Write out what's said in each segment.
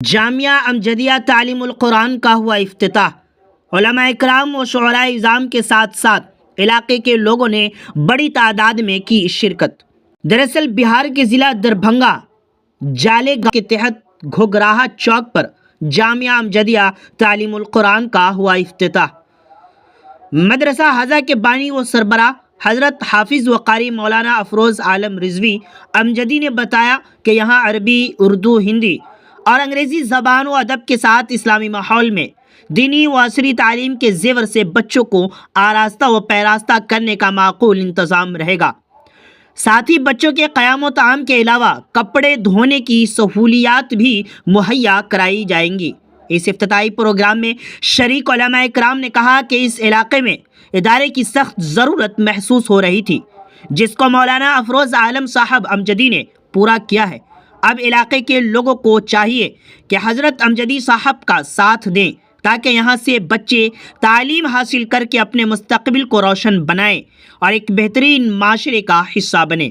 جامعہ امجدیہ تعلیم القرآن کا ہوا افتتاح۔ علماء اکرام و شعراء اعظام کے ساتھ ساتھ علاقے کے لوگوں نے بڑی تعداد میں کی شرکت۔ دراصل بہار کے ضلع دربھنگا جالے گاؤں کے تحت گھگراہا چوک پر جامعہ امجدیہ تعلیم القرآن کا ہوا افتتاح۔ مدرسہ ہزا کے بانی و سربراہ حضرت حافظ و قاری مولانا افروز عالم رضوی امجدی نے بتایا کہ یہاں عربی، اردو، ہندی اور انگریزی زبان و ادب کے ساتھ اسلامی ماحول میں دینی و عصری تعلیم کے زیور سے بچوں کو آراستہ و پیراستہ کرنے کا معقول انتظام رہے گا۔ ساتھ ہی بچوں کے قیام و طعام کے علاوہ کپڑے دھونے کی سہولیات بھی مہیا کرائی جائیں گی۔ اس افتتاحی پروگرام میں شریک علماء اکرام نے کہا کہ اس علاقے میں ادارے کی سخت ضرورت محسوس ہو رہی تھی، جس کو مولانا افروز عالم صاحب امجدی نے پورا کیا ہے۔ اب علاقے کے لوگوں کو چاہیے کہ حضرت امجدی صاحب کا ساتھ دیں تاکہ یہاں سے بچے تعلیم حاصل کر کے اپنے مستقبل کو روشن بنائیں اور ایک بہترین معاشرے کا حصہ بنیں۔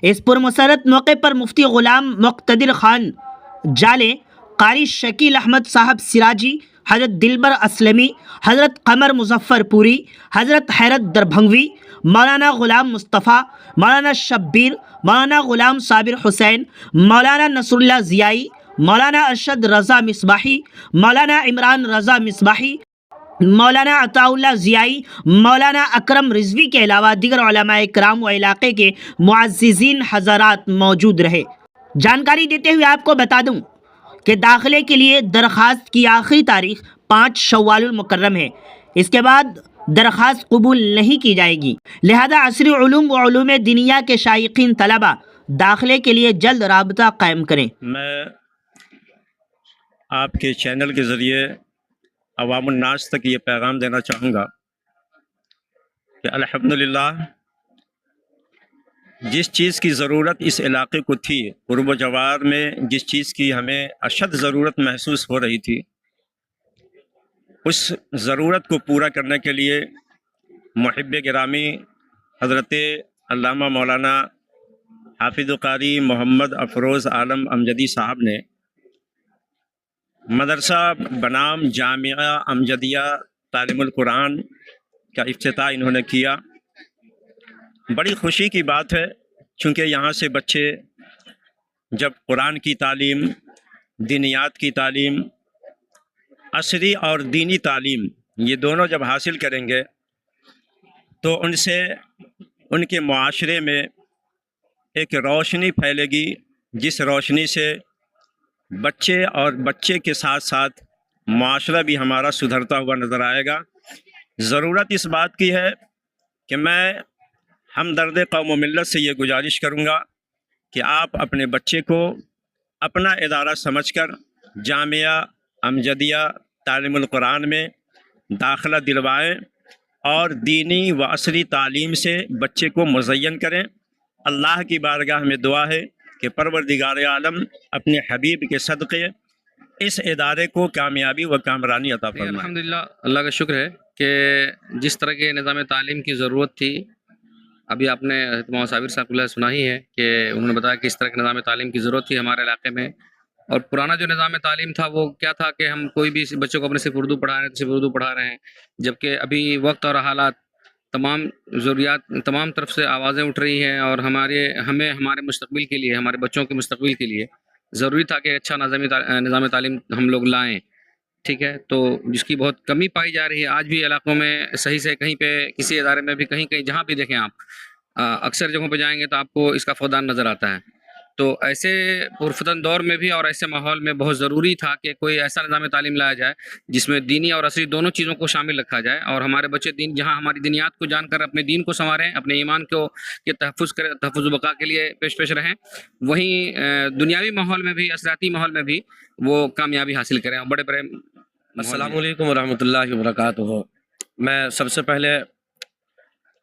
اس پرمسرت موقع پر مفتی غلام مقتدر خان جالے، قاری شکیل احمد صاحب سراجی، حضرت دلبر اسلمی، حضرت قمر مظفر پوری، حضرت حیرت دربھنگوی، مولانا غلام مصطفیٰ، مولانا شبیر، مولانا غلام صابر حسین، مولانا نصر اللہ ضیائی، مولانا ارشد رضا مصباحی، مولانا عمران رضا مصباحی، مولانا عطاء اللہ ضیائی، مولانا اکرم رضوی کے علاوہ دیگر علماء کرام و علاقے کے معززین حضرات موجود رہے۔ جانکاری دیتے ہوئے آپ کو بتا دوں کہ داخلے کے لیے درخواست کی آخری تاریخ 5 شوال المکرم ہے۔ اس کے بعد درخواست قبول نہیں کی جائے گی، لہذا عصری علوم و علوم دینیہ کے شائقین طلبہ داخلے کے لیے جلد رابطہ قائم کریں۔ میں آپ کے چینل کے ذریعے عوام الناس تک یہ پیغام دینا چاہوں گا کہ الحمدللہ جس چیز کی ضرورت اس علاقے کو تھی، قرب و جوار میں جس چیز کی ہمیں اشد ضرورت محسوس ہو رہی تھی، اس ضرورت کو پورا کرنے کے لیے محب گرامی حضرت علامہ مولانا حافظ قاری محمد افروز عالم امجدی صاحب نے مدرسہ بنام جامعہ امجدیہ تعلیم القرآن کا افتتاح انہوں نے کیا۔ بڑی خوشی کی بات ہے، چونکہ یہاں سے بچے جب قرآن کی تعلیم، دینیات کی تعلیم، عصری اور دینی تعلیم یہ دونوں جب حاصل کریں گے تو ان سے ان کے معاشرے میں ایک روشنی پھیلے گی، جس روشنی سے بچے اور بچے کے ساتھ ساتھ معاشرہ بھی ہمارا سدھرتا ہوا نظر آئے گا۔ ضرورت اس بات کی ہے کہ میں ہمدرد قوم و ملت سے یہ گزارش کروں گا کہ آپ اپنے بچے کو اپنا ادارہ سمجھ کر جامعہ امجدیہ تعلیم القرآن میں داخلہ دلوائیں اور دینی و عصری تعلیم سے بچے کو مزین کریں۔ اللہ کی بارگاہ میں دعا ہے کہ پروردگار عالم اپنے حبیب کے صدقے اس ادارے کو کامیابی و کامرانی عطا فرمائے۔ الحمدللہ اللہ کا شکر ہے کہ جس طرح کے نظام تعلیم کی ضرورت تھی، ابھی آپ نے محمد صابر صاحب کو سنا ہی ہے کہ انہوں نے بتایا کہ اس طرح کے نظام تعلیم کی ضرورت تھی ہمارے علاقے میں۔ اور پرانا جو نظام تعلیم تھا وہ کیا تھا کہ ہم کوئی بھی بچوں کو اپنے صرف اردو پڑھا رہے ہیں، صرف اردو پڑھا رہے ہیں، جبکہ ابھی وقت اور حالات، تمام ضروریات، تمام طرف سے آوازیں اٹھ رہی ہیں اور ہمیں ہمارے مستقبل کے لیے، ہمارے بچوں کے مستقبل کے لیے ضروری تھا کہ اچھا نظام تعلیم ہم لوگ لائیں، ٹھیک ہے۔ تو جس کی بہت کمی پائی جا رہی ہے آج بھی علاقوں میں، صحیح سے کہیں پہ کسی ادارے میں بھی کہیں جہاں بھی دیکھیں آپ، اکثر جگہوں پہ جائیں گے تو آپ کو اس کا فقدان نظر آتا ہے۔ تو ایسے پرفتن دور میں بھی اور ایسے ماحول میں بہت ضروری تھا کہ کوئی ایسا نظام تعلیم لایا جائے جس میں دینی اور عصری دونوں چیزوں کو شامل رکھا جائے، اور ہمارے بچے جہاں ہماری دینیات کو جان کر اپنے دین کو سنواریں، اپنے ایمان کو کے تحفظ و بقا کے لیے پیش رہیں، وہیں دنیاوی ماحول میں بھی، عصریاتی ماحول میں بھی وہ کامیابی حاصل کریں اور بڑے السلام علیکم ورحمۃ اللہ وبرکاتہ۔ میں سب سے پہلے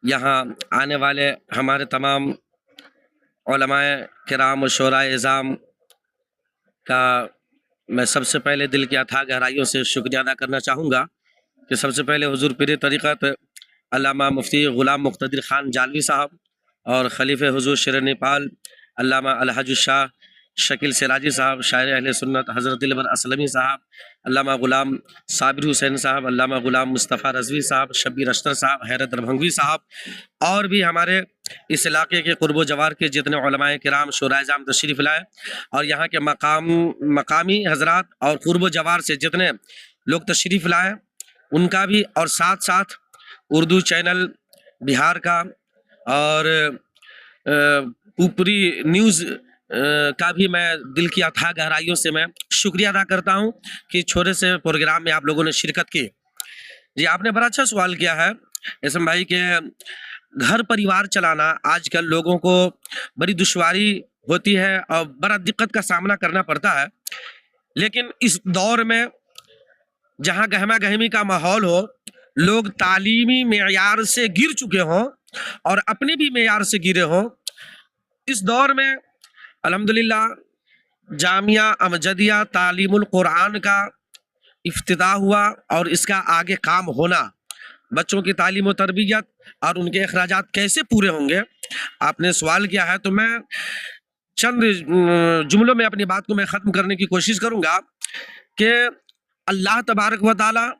یہاں آنے والے ہمارے تمام علماء کرام و شعراء اعظام کا میں سب سے پہلے دل کی اتھاہ گہرائیوں سے شکریہ ادا کرنا چاہوں گا کہ سب سے پہلے حضور پیر طریقت علامہ مفتی غلام مقتدر خان جالوی صاحب اور خلیفہ حضور شیر نیپال علامہ الحاج الشاہ शकील सिराजी साहब, शायर अहले सुन्नत हज़रत दिलबर असलमी साहब, अल्लामा गुलाम साबिर हुसैन साहब, अल्लामा गुलाम मुस्तफ़ा रज़वी साहब, शब्बीर अख्तर साहब, हैरत दरभंगवी साहब, और भी हमारे इस इलाके के कुर्ब जवार के जितने उलमाए किराम शोराए जाम तशरीफ़ लाए, और यहाँ के मकामी हजरात और कुर्ब जवार से जितने लोग तशरीफ़ लाए उनका भी, और साथ साथ उर्दू चैनल बिहार का और ऊपरी न्यूज़ का भी मैं दिल की अथाह गहराइयों से मैं शुक्रिया अदा करता हूँ कि छोटे से प्रोग्राम में आप लोगों ने शिरकत की। जी, आपने बड़ा अच्छा सवाल किया है एसएम भाई के घर परिवार चलाना आजकल लोगों को बड़ी दुश्वारी होती है और बड़ा दिक्कत का सामना करना पड़ता है। लेकिन इस दौर में जहाँ गहमा गहमी का माहौल हो, लोग तालीमी मेयार से गिर चुके हों और अपने भी मेयार से गिरे हों, इस दौर में अल्हम्दुलिल्लाह जामिया अमजदिया तालीमुल कुरान का इफ्तिताह हुआ और इसका आगे काम होना, बच्चों की तालीम और तरबियत और उनके अखराजात कैसे पूरे होंगे, आपने सवाल किया है। तो मैं चंद जुमलों में अपनी बात को मैं ख़त्म करने की कोशिश करूँगा कि अल्लाह तबारक व तआला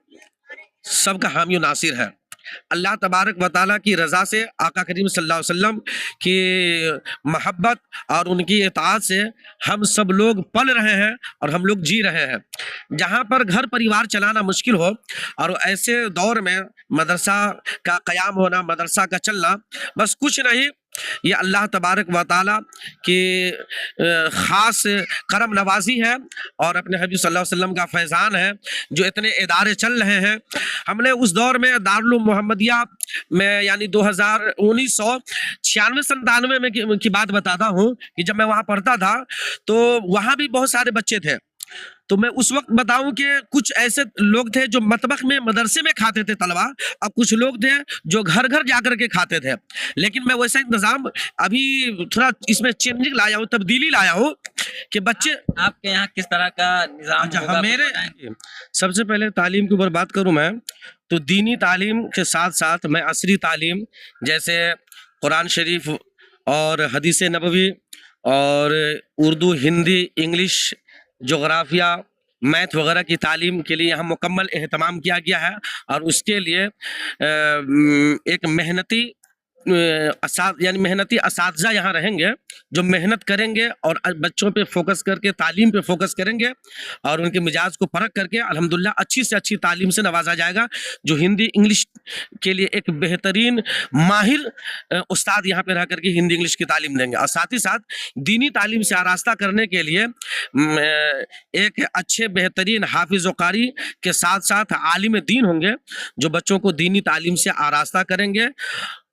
सबका हामी और नासिर है। अल्लाह तबारक व तआला की रज़ा से, आका करीम सल्लल्लाहु अलैहि वसल्लम की मोहब्बत और उनकी इताअत से हम सब लोग पल रहे हैं और हम लोग जी रहे हैं। जहाँ पर घर परिवार चलाना मुश्किल हो और ऐसे दौर में मदरसा का क़याम होना, मदरसा का चलना, बस कुछ नहीं, ये अल्लाह तबारक व तआला की ख़ास करम नवाजी है और अपने हबीब सल्लल्लाहु अलैहि वसल्लम का फैज़ान है जो इतने इदारे चल रहे हैं। हमने उस दौर में दारुल मोहम्मदिया में यानी 1996-97 में की बात बताता हूँ कि जब मैं वहाँ पढ़ता था तो वहाँ भी बहुत सारे बच्चे थे। तो मैं उस वक्त बताऊं कि कुछ ऐसे लोग थे जो मतबख में मदरसे में खाते थे तलबा, और कुछ लोग थे जो घर घर जाकर के खाते थे। लेकिन मैं वैसा इंतज़ाम अभी थोड़ा इसमें चेंजिंग लाया हूँ, तब्दीली लाया हूँ कि बच्चे आपके यहाँ किस तरह का निज़ाम होगा? मेरे सबसे पहले तालीम के ऊपर बात करूँ मैं तो दीनी तालीम के साथ साथ मैं असरी तालीम जैसे कुरान शरीफ और हदीस नबवी और उर्दू, हिंदी, इंग्लिश, जोग्राफिया, मैथ वगैरह की तालीम के लिए यहाँ मुकम्मल एहतमाम किया गया है। और उसके लिए एक मेहनती मेहनती असातिज़ा यहाँ रहेंगे जो मेहनत करेंगे और बच्चों पे फोकस करके तालीम पे फोकस करेंगे और उनके मिजाज को परख करके अल्हम्दुलिल्लाह अच्छी से अच्छी तालीम से नवाजा जाएगा। जो हिंदी इंग्लिश के लिए एक बेहतरीन माहिर उस्ताद यहाँ पे रह करके हिंदी इंग्लिश की तालीम देंगे और साथ ही साथ दीनी तालीम से आरास्ता करने के लिए एक अच्छे बेहतरीन हाफिज़ व कारी के साथ साथ आलिम दीन होंगे जो बच्चों को दीनी तालीम से आरास्ता करेंगे।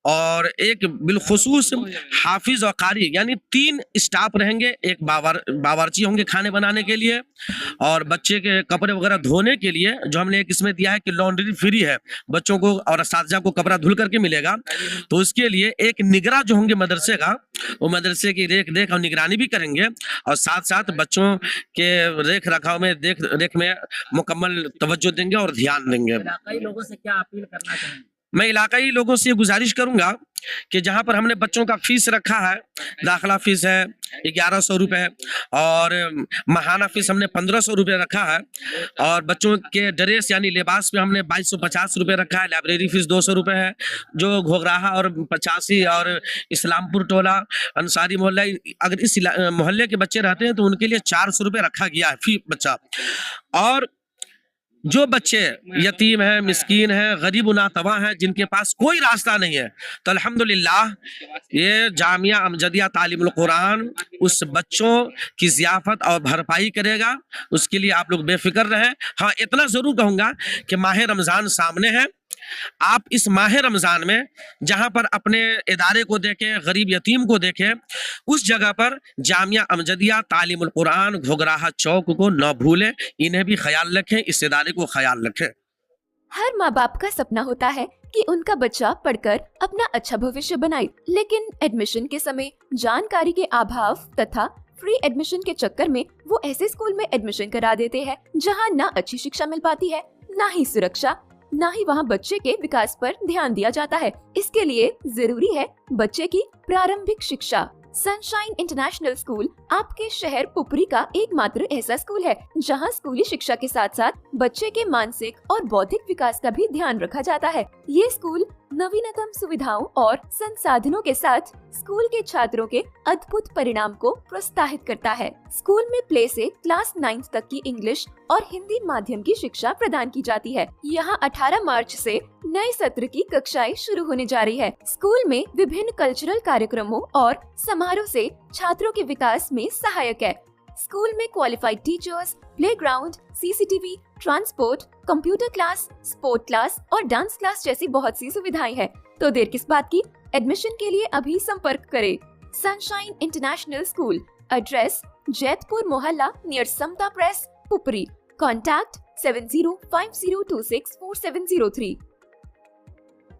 और एक बिलखुसूस हाफिज़ और कारी यानी 3 स्टाफ रहेंगे, एक बावर्ची होंगे खाने बनाने के लिए और बच्चे के कपड़े वगैरह धोने के लिए, जो हमने एक इसमें दिया है कि लॉन्ड्री फ्री है, बच्चों को और असातिज़ा को कपड़ा धुल करके मिलेगा। तो उसके लिए एक निगरान जो होंगे मदरसे का, वो मदरसे की रेख देख और निगरानी भी करेंगे और साथ साथ बच्चों के रेख रखाव में देख रेख में मुकम्मल तवज्जो देंगे और ध्यान देंगे। इलाकाई लोगों से क्या अपील करना चाहेंगे? मैं इलाकाई लोगों से गुजारिश करूंगा कि जहां पर हमने बच्चों का फीस रखा है, दाखिला फीस है 1100 रुपये और माहाना फीस हमने 1500 रुपये रखा है और बच्चों के ड्रेस यानी लिबास पे हमने 2250 रुपये रखा है। लाइब्रेरी फीस 200 रुपये है। जो घोगराहा और 85 और इस्लामपुर टोला अंसारी मोहल्ला, अगर इस मोहल्ले के बच्चे रहते हैं तो उनके लिए 400 रुपये रखा गया है फी बच्चा। और जो बच्चे यतीम हैं, मिस्कीन हैं, गरीब नातवा हैं, जिनके पास कोई रास्ता नहीं है, तो अल्हम्दुलिल्लाह ये जामिया अमजदिया तालीमुल कुरान उस बच्चों की ज़ियाफ़त और भरपाई करेगा। उसके लिए आप लोग बेफिक्र रहें। हाँ, इतना ज़रूर कहूँगा कि माह रमज़ान सामने है। आप इस माह रमज़ान में जहाँ पर अपने इदारे को देखें, गरीब यतीम को देखें, उस जगह पर जामिया अमजदिया तालीमुल कुरान घोगराहा चौक को न भूलें। इन्हें भी ख्याल रखें, इस इदारे को ख्याल रखें। हर माँ बाप का सपना होता है कि उनका बच्चा पढ़कर अपना अच्छा भविष्य बनाए, लेकिन एडमिशन के समय जानकारी के अभाव तथा फ्री एडमिशन के चक्कर में वो ऐसे स्कूल में एडमिशन करा देते हैं जहाँ न अच्छी शिक्षा मिल पाती है, न ही सुरक्षा, न ही वहाँ बच्चे के विकास पर ध्यान दिया जाता है। इसके लिए जरूरी है बच्चे की प्रारंभिक शिक्षा। सनशाइन इंटरनेशनल स्कूल आपके शहर पुपरी का एकमात्र ऐसा स्कूल है जहां स्कूली शिक्षा के साथ साथ बच्चे के मानसिक और बौद्धिक विकास का भी ध्यान रखा जाता है। ये स्कूल नवीनतम सुविधाओं और संसाधनों के साथ स्कूल के छात्रों के अद्भुत परिणाम को प्रोत्साहित करता है। स्कूल में प्ले से क्लास 9 तक की इंग्लिश और हिंदी माध्यम की शिक्षा प्रदान की जाती है। यहाँ 18 मार्च से नए सत्र की कक्षाएं शुरू होने जा रही है। स्कूल में विभिन्न कल्चरल कार्यक्रमों और समारोह से छात्रों के विकास में सहायक है। स्कूल में qualified teachers, playground, CCTV, transport, computer class, sport class और डांस क्लास जैसी बहुत सी सुविधाएं हैं। तो देर किस बात की, एडमिशन के लिए अभी संपर्क करें। Sunshine international school, address Jaitpur मोहल्ला नियर समता प्रेस, पुपरी। कॉन्टैक्ट 7050264703।